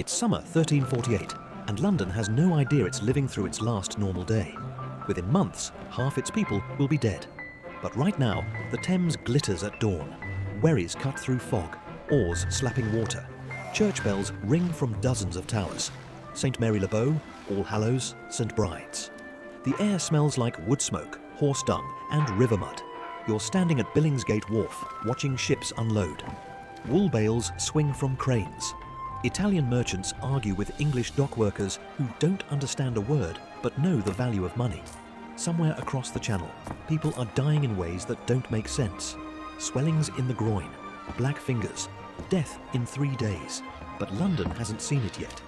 It's summer 1348, and London has no idea it's living through its last normal day. Within months, half its people will be dead. But right now, the Thames glitters at dawn. Wherries cut through fog, oars slapping water. Church bells ring from dozens of towers. St Mary le Bow, All Hallows, St Bride's. The air smells like wood smoke, horse dung and river mud. You're standing at Billingsgate Wharf, watching ships unload. Wool bales swing from cranes. Italian merchants argue with English dock workers who don't understand a word but know the value of money. Somewhere across the channel, people are dying in ways that don't make sense. Swellings in the groin, black fingers, death in 3 days. But London hasn't seen it yet.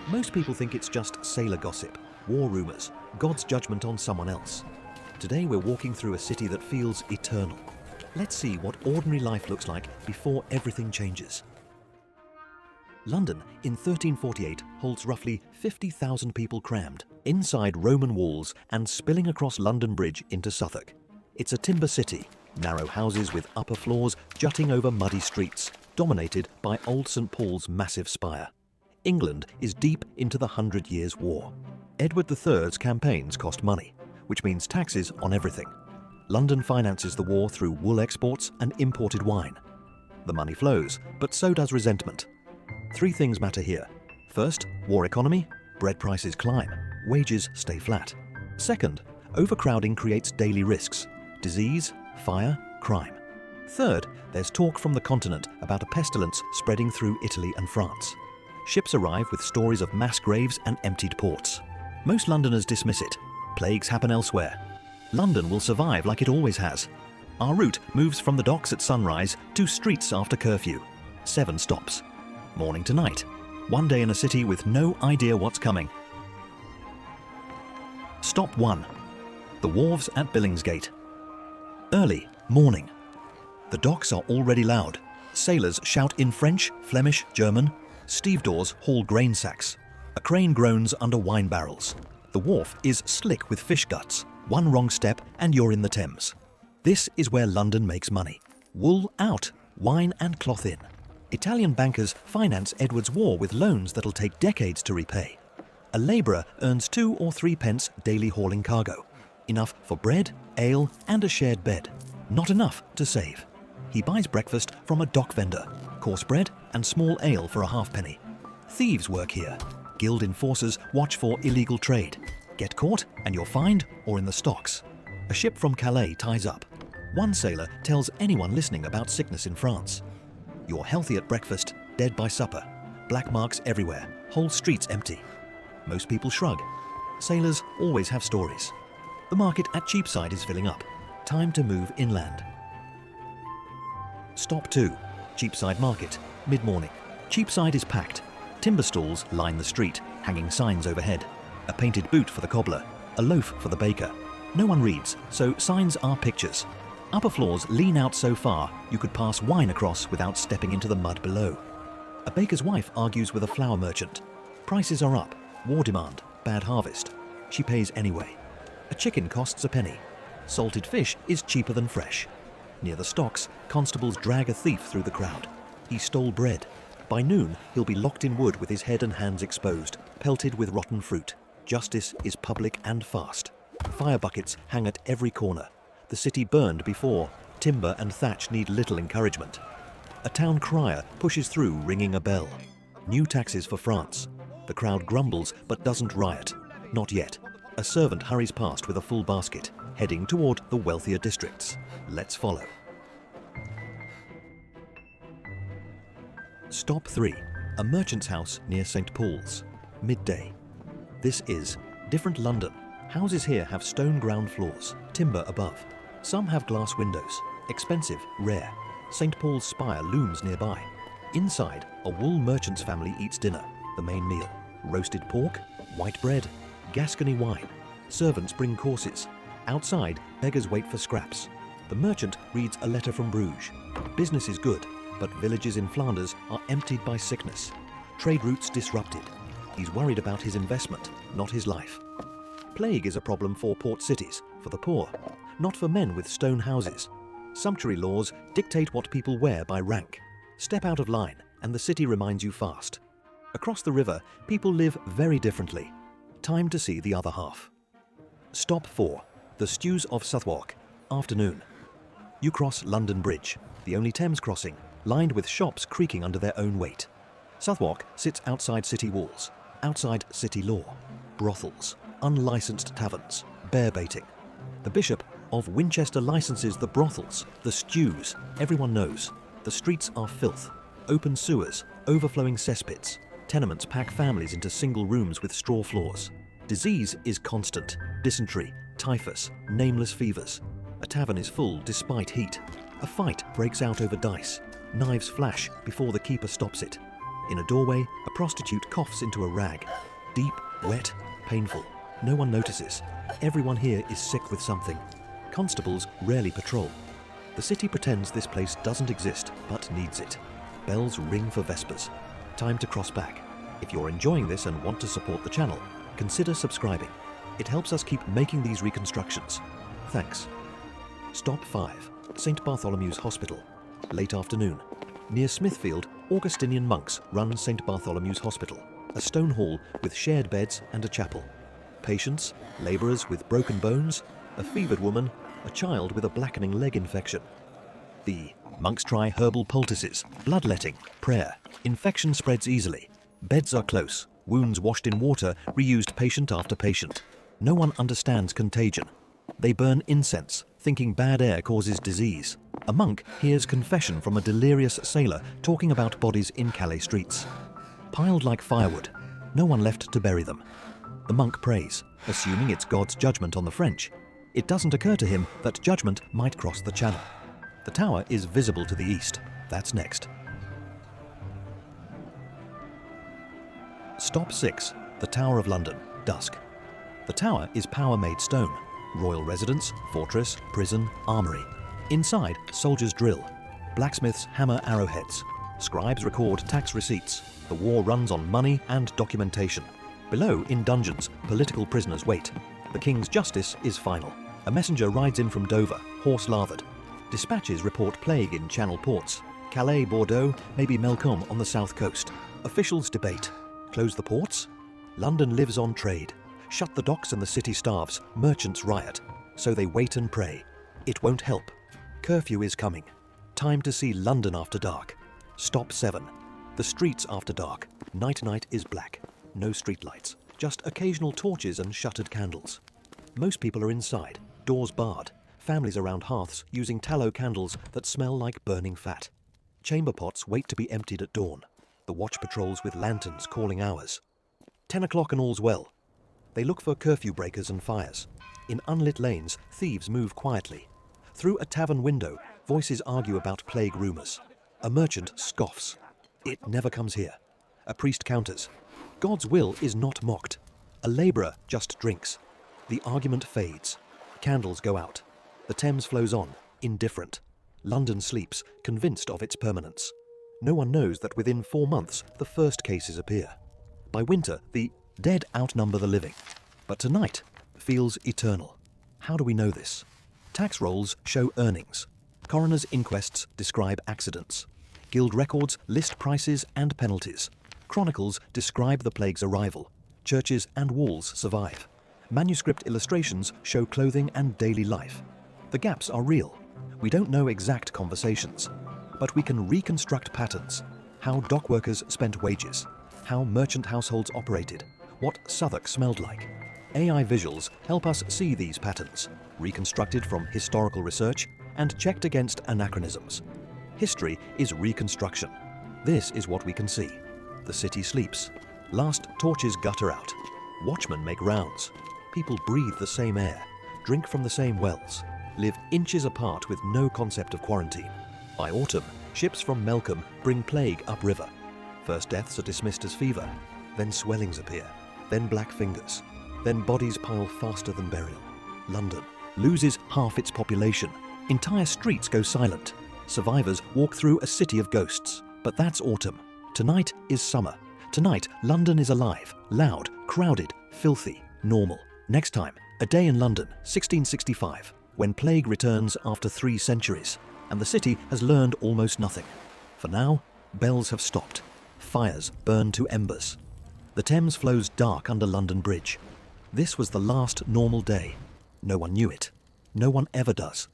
Most people think it's just sailor gossip, war rumours, God's judgment on someone else. Today we're walking through a city that feels eternal. Let's see what ordinary life looks like before everything changes. London in 1348 holds roughly 50,000 people crammed inside Roman walls and spilling across London Bridge into Suffolk. It's a timber city, narrow houses with upper floors jutting over muddy streets, dominated by old St Paul's massive spire. England is deep into the 100 Years' War. Edward III's campaigns cost money, which means taxes on everything. London finances the war through wool exports and imported wine. The money flows, but so does resentment. 3 things matter here. First, war economy, bread prices climb, wages stay flat. Second, overcrowding creates daily risks, disease, fire, crime. Third, there's talk from the continent about a pestilence spreading through Italy and France. Ships arrive with stories of mass graves and emptied ports. Most Londoners dismiss it. Plagues happen elsewhere. London will survive like it always has. Our route moves from the docks at sunrise to streets after curfew. 7 stops. Morning to night. 1 day in a city with no idea what's coming. Stop 1. The wharves at Billingsgate. Early, morning. The docks are already loud. Sailors shout in French, Flemish, German. Stevedores haul grain sacks. A crane groans under wine barrels. The wharf is slick with fish guts. 1 wrong step and you're in the Thames. This is where London makes money. Wool out, wine and cloth in. Italian bankers finance Edward's war with loans that'll take decades to repay. A labourer earns 2 or 3 pence daily hauling cargo. Enough for bread, ale and a shared bed. Not enough to save. He buys breakfast from a dock vendor, coarse bread and small ale for a halfpenny. Thieves work here. Guild enforcers watch for illegal trade. Get caught and you're fined or in the stocks. A ship from Calais ties up. 1 sailor tells anyone listening about sickness in France. You're healthy at breakfast, dead by supper. Black marks everywhere, whole streets empty. Most people shrug. Sailors always have stories. The market at Cheapside is filling up. Time to move inland. Stop 2. Cheapside Market, mid-morning. Cheapside is packed. Timber stalls line the street, hanging signs overhead. A painted boot for the cobbler, a loaf for the baker. No one reads, so signs are pictures. Upper floors lean out so far you could pass wine across without stepping into the mud below. A baker's wife argues with a flour merchant. Prices are up, war demand, bad harvest. She pays anyway. A chicken costs a penny. Salted fish is cheaper than fresh. Near the stocks, constables drag a thief through the crowd. He stole bread. By noon, he'll be locked in wood with his head and hands exposed, pelted with rotten fruit. Justice is public and fast. Fire buckets hang at every corner. The city burned before. Timber and thatch need little encouragement. A town crier pushes through ringing a bell. New taxes for France. The crowd grumbles but doesn't riot. Not yet. A servant hurries past with a full basket, heading toward the wealthier districts. Let's follow. Stop 3. A merchant's house near St Paul's. Midday. This is different London. Houses here have stone ground floors, timber above. Some have glass windows. Expensive, rare. St Paul's spire looms nearby. Inside, a wool merchant's family eats dinner, the main meal. Roasted pork, white bread, Gascony wine. Servants bring courses. Outside, beggars wait for scraps. The merchant reads a letter from Bruges. Business is good, but villages in Flanders are emptied by sickness. Trade routes disrupted. He's worried about his investment, not his life. Plague is a problem for port cities, for the poor, not for men with stone houses. Sumptuary laws dictate what people wear by rank. Step out of line, and the city reminds you fast. Across the river, people live very differently. Time to see the other half. Stop 4. The Stews of Southwark. Afternoon. You cross London Bridge, the only Thames crossing, lined with shops creaking under their own weight. Southwark sits outside city walls, outside city law. Brothels, unlicensed taverns, bear baiting. The Bishop of Winchester licenses the brothels, the stews, everyone knows. The streets are filth, open sewers, overflowing cesspits. Tenements pack families into single rooms with straw floors. Disease is constant, dysentery, typhus, nameless fevers. A tavern is full despite heat. A fight breaks out over dice. Knives flash before the keeper stops it. In a doorway, a prostitute coughs into a rag. Deep, wet, painful. No one notices. Everyone here is sick with something. Constables rarely patrol. The city pretends this place doesn't exist, but needs it. Bells ring for Vespers. Time to cross back. If you're enjoying this and want to support the channel, consider subscribing. It helps us keep making these reconstructions. Thanks. Stop 5. St. Bartholomew's Hospital. Late afternoon. Near Smithfield, Augustinian monks run St. Bartholomew's Hospital, a stone hall with shared beds and a chapel. Patients, labourers with broken bones, a fevered woman, a child with a blackening leg infection. The monks try herbal poultices, bloodletting, prayer. Infection spreads easily. Beds are close, wounds washed in water, reused patient after patient. No one understands contagion. They burn incense, thinking bad air causes disease. A monk hears confession from a delirious sailor talking about bodies in Calais streets. Piled like firewood, no one left to bury them. The monk prays, assuming it's God's judgment on the French. It doesn't occur to him that judgment might cross the channel. The tower is visible to the east. That's next. Stop 6. The Tower of London. Dusk. The tower is power-made stone. Royal residence, fortress, prison, armoury. Inside, soldiers drill. Blacksmiths hammer arrowheads. Scribes record tax receipts. The war runs on money and documentation. Below, in dungeons, political prisoners wait. The king's justice is final. A messenger rides in from Dover, horse-lathered. Dispatches report plague in Channel ports. Calais, Bordeaux, maybe Melcombe on the south coast. Officials debate. Close the ports? London lives on trade. Shut the docks and the city starves. Merchants riot. So they wait and pray. It won't help. Curfew is coming. Time to see London after dark. Stop 7. The streets after dark. Night is black. No streetlights. Just occasional torches and shuttered candles. Most people are inside, doors barred. Families around hearths using tallow candles that smell like burning fat. Chamber pots wait to be emptied at dawn. The watch patrols with lanterns calling hours. 10 o'clock and all's well. They look for curfew breakers and fires. In unlit lanes, thieves move quietly. Through a tavern window, voices argue about plague rumours. A merchant scoffs. It never comes here. A priest counters. God's will is not mocked. A labourer just drinks. The argument fades. Candles go out. The Thames flows on, indifferent. London sleeps, convinced of its permanence. No one knows that within 4 months the first cases appear. By winter, the dead outnumber the living. But tonight feels eternal. How do we know this? Tax rolls show earnings. Coroner's inquests describe accidents. Guild records list prices and penalties. Chronicles describe the plague's arrival. Churches and walls survive. Manuscript illustrations show clothing and daily life. The gaps are real. We don't know exact conversations, but we can reconstruct patterns. How dockworkers spent wages. How merchant households operated. What Southwark smelled like. AI visuals help us see these patterns, reconstructed from historical research and checked against anachronisms. History is reconstruction. This is what we can see. The city sleeps. Last torches gutter out. Watchmen make rounds. People breathe the same air, drink from the same wells, live inches apart with no concept of quarantine. By autumn, ships from Melcombe bring plague upriver. First deaths are dismissed as fever, then swellings appear, then black fingers, then bodies pile faster than burial. London loses half its population. Entire streets go silent. Survivors walk through a city of ghosts. But that's autumn. Tonight is summer. Tonight, London is alive, loud, crowded, filthy, normal. Next time, A Day in London, 1665, when plague returns after 3 centuries, and the city has learned almost nothing. For now, bells have stopped. Fires burn to embers. The Thames flows dark under London Bridge. This was the last normal day. No one knew it. No one ever does.